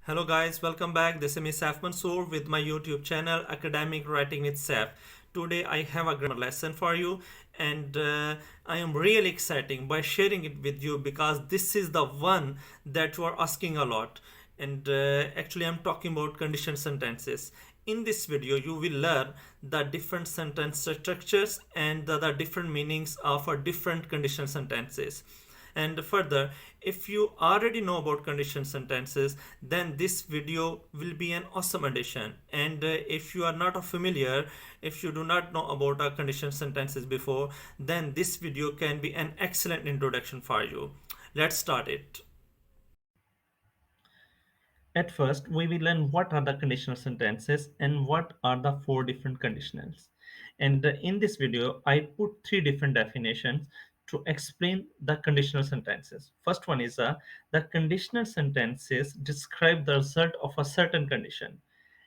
Hello guys, welcome back. This is me Saf Mansoor with my YouTube channel Academic Writing with Saf. Today I have a grammar lesson for you and I am really exciting by sharing it with you because this is the one that you are asking a lot. And actually I'm talking about conditional sentences. In this video you will learn the different sentence structures and the different meanings of different conditional sentences. And further, if you already know about condition sentences, then this video will be an awesome addition. And if you are not familiar, if you do not know about condition sentences before, then this video can be an excellent introduction for you. Let's start it. At first, we will learn what are the conditional sentences and what are the four different conditionals. And in this video, I put three different definitions to explain the conditional sentences. First one is the conditional sentences describe the result of a certain condition.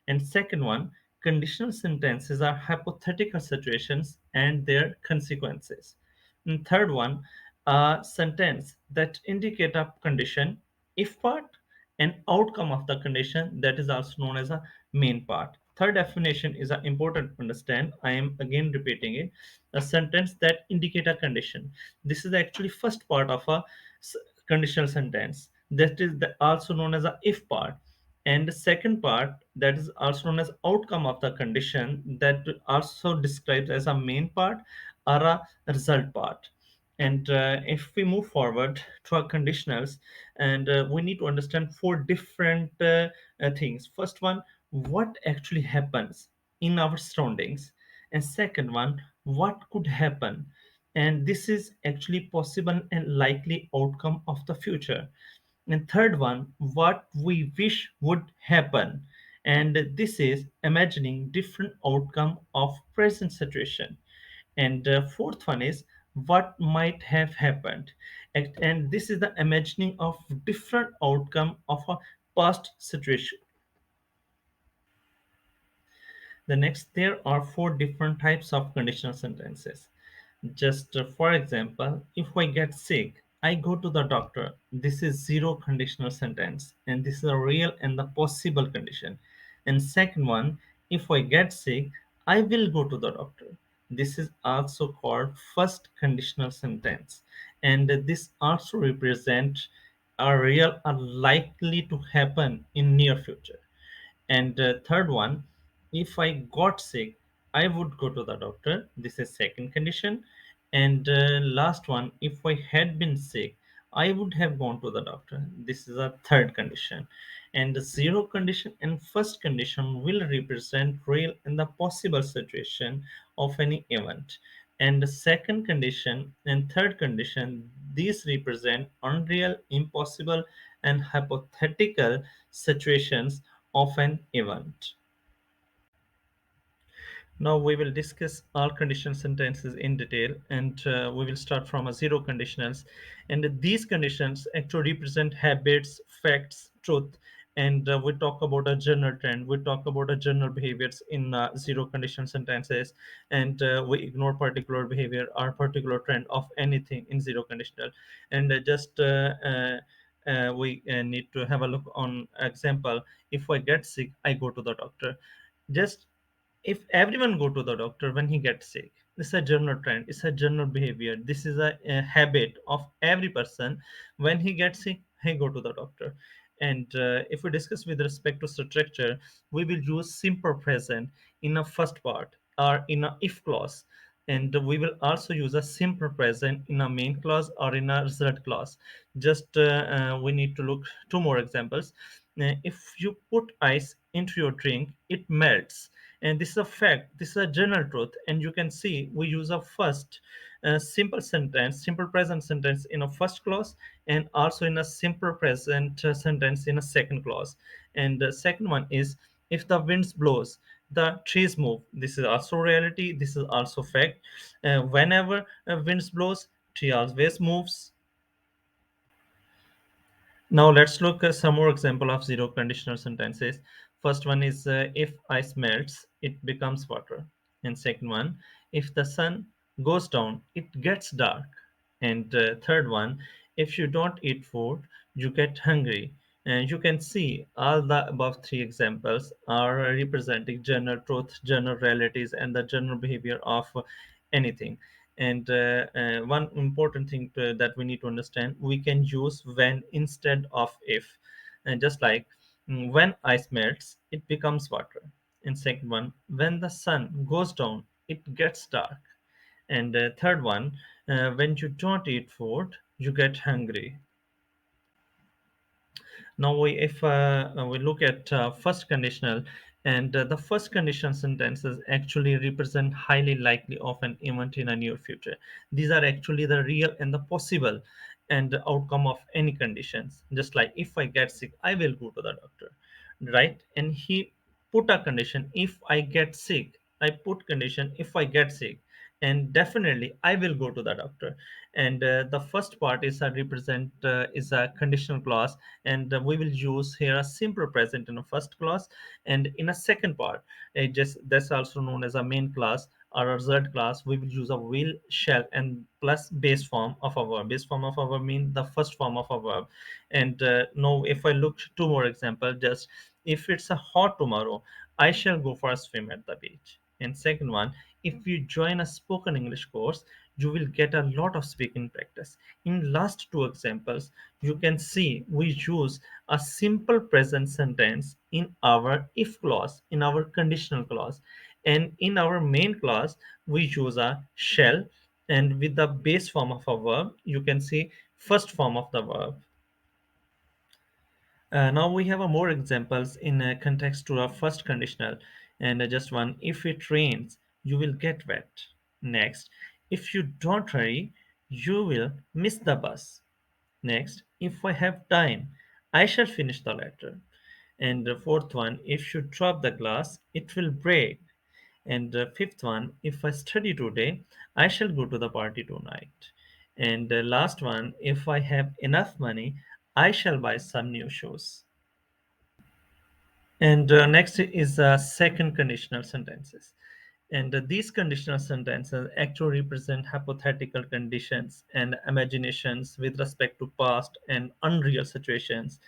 And second one, conditional sentences are hypothetical situations and their consequences. And third one, a sentence that indicate a condition, if part, an outcome of the condition that is also known as a main part. Third definition is important to understand. I am again repeating it. A sentence that indicate a condition. This is actually first part of a conditional sentence. That is also known as a if part. And the second part that is also known as outcome of the condition that also describes as a main part or a result part. And if we move forward to our conditionals, and we need to understand four different things. First one, what actually happens in our surroundings, and second one, what could happen, and this is actually possible and likely outcome of the future. And third one, what we wish would happen, and this is imagining different outcome of present situation. And fourth one is what might have happened, and this is the imagining of different outcome of a past situation. The next, there are four different types of conditional sentences. Just for example, if I get sick, I go to the doctor. This is zero conditional sentence, and this is a real and the possible condition. And second one, if I get sick, I will go to the doctor. This is also called first conditional sentence, and this also represents a real or likely to happen in near future. And third one, if I got sick, I would go to the doctor. This is second condition. And last one, if I had been sick, I would have gone to the doctor. This is a third condition. And the zero condition and first condition will represent real and the possible situation of any event. And the second condition and third condition, these represent unreal, impossible, and hypothetical situations of an event. Now we will discuss all conditional sentences in detail, and we will start from a zero conditionals. And these conditions actually represent habits, facts, truth, and we talk about a general trend. We talk about a general behaviors in zero conditional sentences, and we ignore particular behavior or particular trend of anything in zero conditional. And we need to have a look on example. If I get sick, I go to the doctor. Just if everyone go to the doctor when he gets sick, it's a general trend, it's a general behavior, this is a habit of every person. When he gets sick, he go to the doctor. And if we discuss with respect to structure, we will use simple present in a first part or in a if clause, and we will also use a simple present in a main clause or in a result clause. Just we need to look two more examples. If you put ice into your drink, it melts, and this is a fact, this is a general truth. And you can see we use a first simple sentence, simple present sentence in a first clause, and also in a simple present sentence in a second clause. And the second one is, if the winds blows, the trees move. This is also reality, this is also fact. Whenever winds blows, tree always moves. Now let's look at some more example of zero conditional sentences. First one is if ice melts, it becomes water. And second one, if the sun goes down, it gets dark. And third one, if you don't eat food, you get hungry. And you can see all the above three examples are representing general truth, general realities, and the general behavior of anything. And one important thing that we need to understand, we can use when instead of if. And just like when ice melts, it becomes water. And second one, when the sun goes down, it gets dark. And third one, when you don't eat food, you get hungry. Now, if we look at first conditional, and the first conditional sentences actually represent highly likely of an event in a near future. These are actually the real and the possible and the outcome of any conditions. Just like if I get sick, I will go to the doctor, right? And he put a condition: if I get sick. I put condition: if I get sick, and definitely I will go to the doctor. And the first part is a represent is a conditional clause, and we will use here a simple present in a first clause, and in a second part, just that's also known as a main class or a third class, we will use a will, shall, and plus base form of a verb. Base form of a verb mean the first form of a verb. And now if I look two more example, just if it's a hot tomorrow, I shall go for a swim at the beach. And second one, if you join a spoken English course, you will get a lot of speaking practice. In last two examples, you can see we use a simple present sentence in our if clause, in our conditional clause. And in our main clause, we use a shall, and with the base form of a verb, you can see first form of the verb. Now we have more examples in context to our first conditional, and just one: if it rains, you will get wet. Next, if you don't hurry, you will miss the bus. Next, if I have time, I shall finish the letter. And the fourth one, if you drop the glass, it will break. And the fifth one, if I study today, I shall go to the party tonight. And the last one, if I have enough money, I shall buy some new shoes. And next is second conditional sentences. And these conditional sentences actually represent hypothetical conditions and imaginations with respect to past and unreal situations.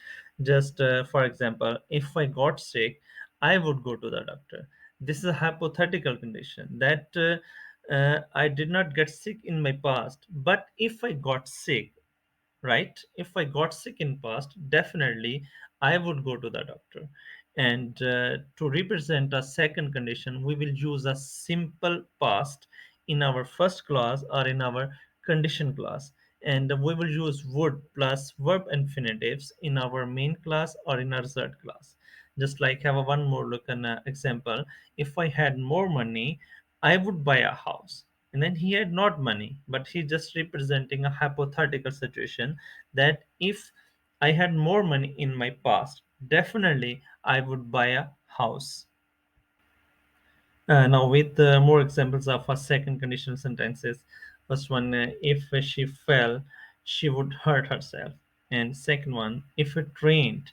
Just for example, if I got sick, I would go to the doctor. This is a hypothetical condition that I did not get sick in my past, but if I got sick, right, if I got sick in past, definitely I would go to the doctor. And to represent a second condition, we will use a simple past in our first clause or in our condition class, and we will use would plus verb infinitives in our main class or in our third class. Just like have a one more look an example: if I had more money, I would buy a house. And then he had not money, but he just representing a hypothetical situation that if I had more money in my past, definitely I would buy a house. Now with more examples of a second conditional sentences. First one, if she fell, she would hurt herself. And second one, if it rained,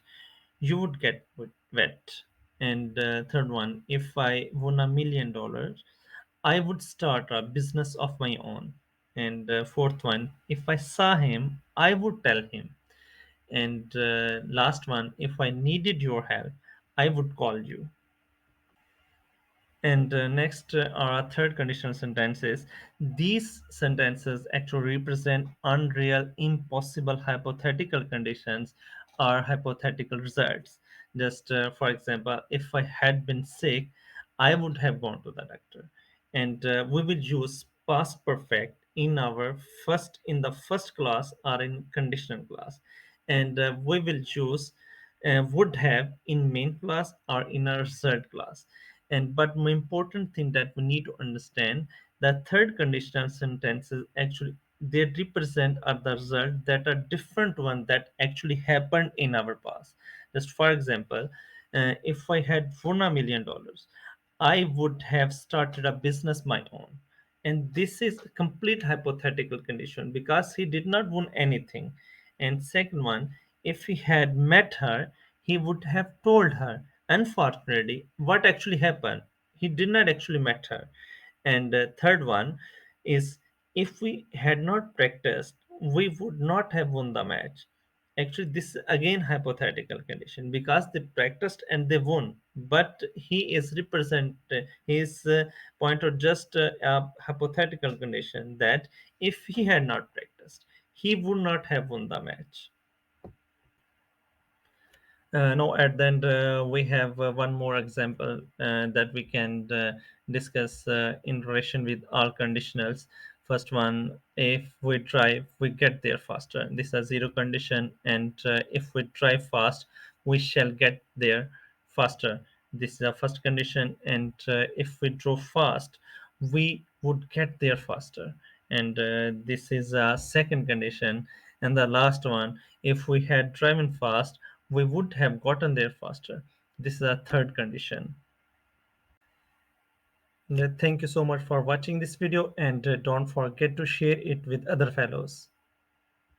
you would get wet. And third one, if I won $1 million, I would start a business of my own. And fourth one, if I saw him, I would tell him. And last one, if I needed your help, I would call you. And next are our third conditional sentences. These sentences actually represent unreal, impossible hypothetical conditions or hypothetical results. Just for example, if I had been sick, I would have gone to the doctor. And we will use past perfect in our first in the first class or in conditional class, and we will use would have in main class or in our third class. And but more important thing that we need to understand, the third conditional sentences actually they represent are the result that are different one that actually happened in our past. Just for example, if I had won $1 million, I would have started a business my own. And this is a complete hypothetical condition because he did not win anything. And second one, if he had met her, he would have told her. Unfortunately, what actually happened? He did not actually met her. And third one is, if we had not practiced, we would not have won the match. Actually, this is again hypothetical condition because they practiced and they won. But he is represent he is point out just a hypothetical condition that if he had not practiced, he would not have won the match. No, at the end, we have one more example that we can discuss in relation with all conditionals. First one, if we drive, we get there faster. This is a zero condition, and if we drive fast, we shall get there faster. This is a first condition, and if we drove fast, we would get there faster. And this is a second condition. And the last one, if we had driven fast, we would have gotten there faster. This is a third condition. Thank you so much for watching this video, and don't forget to share it with other fellows.